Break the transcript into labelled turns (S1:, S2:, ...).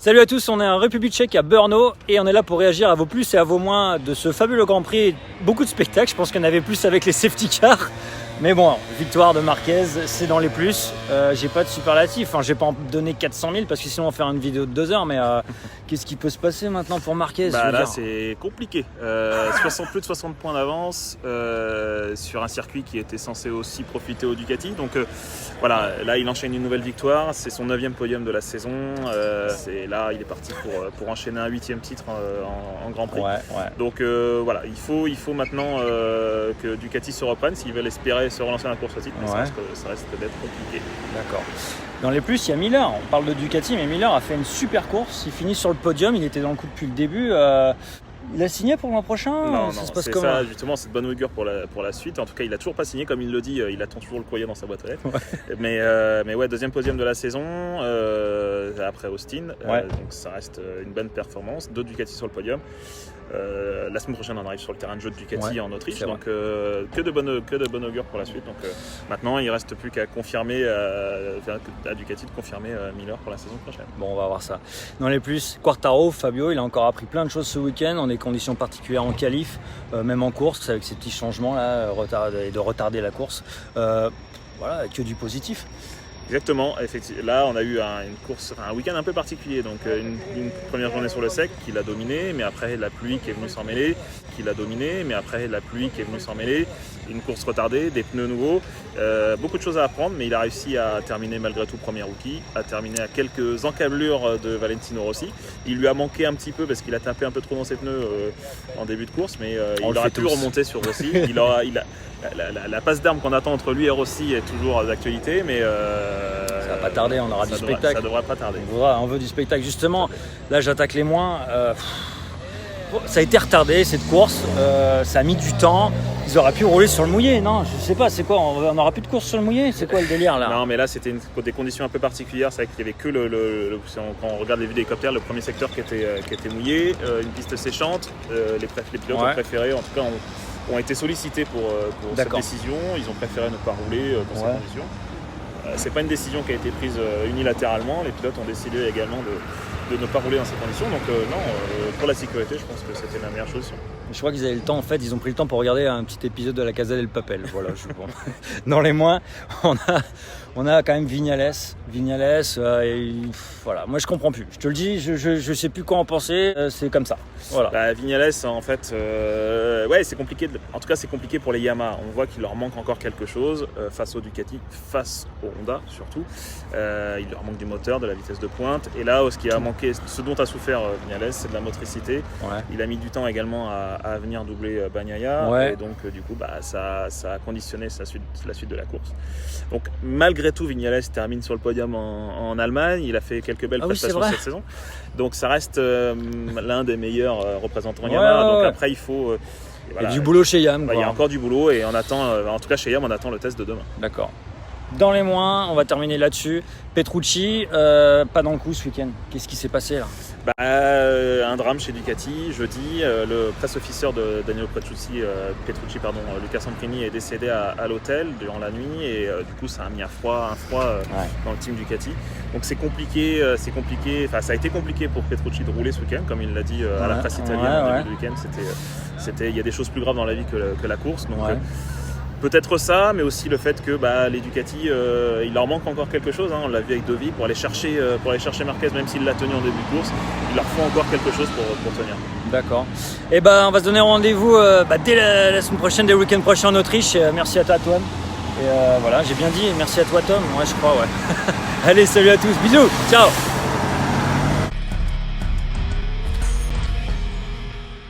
S1: Salut à tous, on est en République tchèque à Brno et on est là pour réagir à vos plus et à vos moins de ce fabuleux Grand Prix. Beaucoup de spectacles, je pense qu'il y en avait plus avec les safety cars. Mais bon, victoire de Marquez, c'est dans les plus. J'ai pas de superlatif, enfin, je vais pas en donner 400 000 parce que sinon on va faire une vidéo de 2 heures. Mais qu'est-ce qui peut se passer maintenant pour Marquez?
S2: Là, c'est compliqué. Plus de 60 points d'avance sur un circuit qui était censé aussi profiter au Ducati. Donc voilà, là il enchaîne une nouvelle victoire. C'est son 9e podium de la saison. Là, il est parti pour enchaîner un 8e titre en Grand Prix.
S1: Ouais.
S2: Donc voilà, il faut maintenant que Ducati se reprenne s'ils veulent espérer se relancer dans la course au titre. Mais ça reste d'être compliqué.
S1: D'accord. Dans les plus, il y a Miller. On parle de Ducati, mais Miller a fait une super course. Il finit sur le podium. Il était dans le coup depuis le début. Il a signé pour l'an prochain?
S2: Non, c'est ça, justement, c'est de bonne augure pour la suite. En tout cas, il a toujours pas signé, comme il le dit, il attend toujours le courrier dans sa boîte aux lettres. Ouais. Mais ouais, 2e podium de la saison, après Austin. Donc ça reste une bonne performance. 2 Ducati sur le podium. La semaine prochaine, on arrive sur le terrain de jeu de Ducati en Autriche. Donc que de bonne augure pour la suite. Donc maintenant, il ne reste plus qu'à confirmer à Ducati de confirmer Miller pour la saison prochaine.
S1: Bon, on va voir ça. Dans les plus, Quartararo, Fabio, il a encore appris plein de choses ce week-end. On est conditions particulières en qualif, même en course, avec ces petits changements là, et de retarder la course. Voilà, que du positif.
S2: Exactement, effectivement. Là on a eu un week-end un peu particulier, donc une première journée sur le sec qui l'a dominé, mais après la pluie qui est venue s'en mêler, une course retardée, des pneus nouveaux, beaucoup de choses à apprendre, mais il a réussi à terminer malgré tout premier rookie, à terminer à quelques encablures de Valentino Rossi. Il lui a manqué un petit peu parce qu'il a tapé un peu trop dans ses pneus en début de course, mais il aurait pu remonter sur Rossi. La passe d'armes qu'on attend entre lui et Rossi est toujours d'actualité, mais
S1: ça va pas tarder, on aura du spectacle.
S2: Ça devrait pas tarder.
S1: On veut du spectacle. Justement, là j'attaque les moins. Ça a été retardé cette course, ça a mis du temps. Ils auraient pu rouler sur le mouillé, non? Je sais pas, c'est quoi? On n'aura plus de course sur le mouillé? C'est quoi le délire là?
S2: Non, mais là c'était des conditions un peu particulières. C'est vrai qu'il y avait que quand on regarde les vues d'hélicoptère, le premier secteur qui était mouillé, une piste séchante. Les pilotes ont préféré, en tout cas, ont été sollicités pour cette décision. Ils ont préféré ne pas rouler dans ces conditions. C'est pas une décision qui a été prise unilatéralement. Les pilotes ont décidé également de ne pas rouler dans ces conditions. Donc pour la sécurité, je pense que c'était la meilleure chose.
S1: Je crois qu'ils avaient le temps, en fait, ils ont pris le temps pour regarder un petit épisode de la Casa del Papel. Voilà, je suis bon. Dans les moins, on a quand même Viñales, voilà, moi je comprends plus. Je te le dis, je sais plus quoi en penser, c'est comme ça. Voilà.
S2: Viñales, en fait, c'est compliqué. En tout cas, c'est compliqué pour les Yamaha. On voit qu'il leur manque encore quelque chose face au Ducati, face au Honda surtout. Il leur manque du moteur, de la vitesse de pointe. Et là, ce dont a souffert Viñales, c'est de la motricité. Ouais. Il a mis du temps également à venir doubler Bagnaia. Ouais. Et donc, du coup, ça a conditionné la suite de la course. Donc, malgré tout, Viñales termine sur le podium en Allemagne. Il a fait quelques belles prestations cette saison. Donc, ça reste l'un des meilleurs représentants Yamaha. Donc, après, il faut...
S1: il y a du boulot chez Yam.
S2: Il y a encore du boulot et on attend, en tout cas chez Yam, on attend le test de demain.
S1: D'accord. Dans les moins, on va terminer là-dessus. Petrucci, pas dans le coup ce week-end. Qu'est-ce qui s'est passé là?
S2: Un drame chez Ducati jeudi. Le press officer de Danilo Petrucci, Luca Samprini, est décédé à l'hôtel durant la nuit et du coup ça a mis un froid dans le team Ducati. Donc c'est compliqué. Enfin, ça a été compliqué pour Petrucci de rouler ce week-end, comme il l'a dit à la presse italienne au début du week-end. Il y a des choses plus graves dans la vie que la course. Donc, peut-être ça, mais aussi le fait que les Ducati, il leur manque encore quelque chose. On l'a vu avec Dovi pour aller chercher Marquez, même s'il l'a tenu en début de course, il leur faut encore quelque chose pour tenir. D'accord.
S1: Et on va se donner rendez-vous dès la semaine prochaine, dès le week-end prochain en Autriche. Merci à toi, Tom. Et voilà, j'ai bien dit. Merci à toi, Tom. Ouais, je crois. Ouais. Allez, salut à tous. Bisous. Ciao.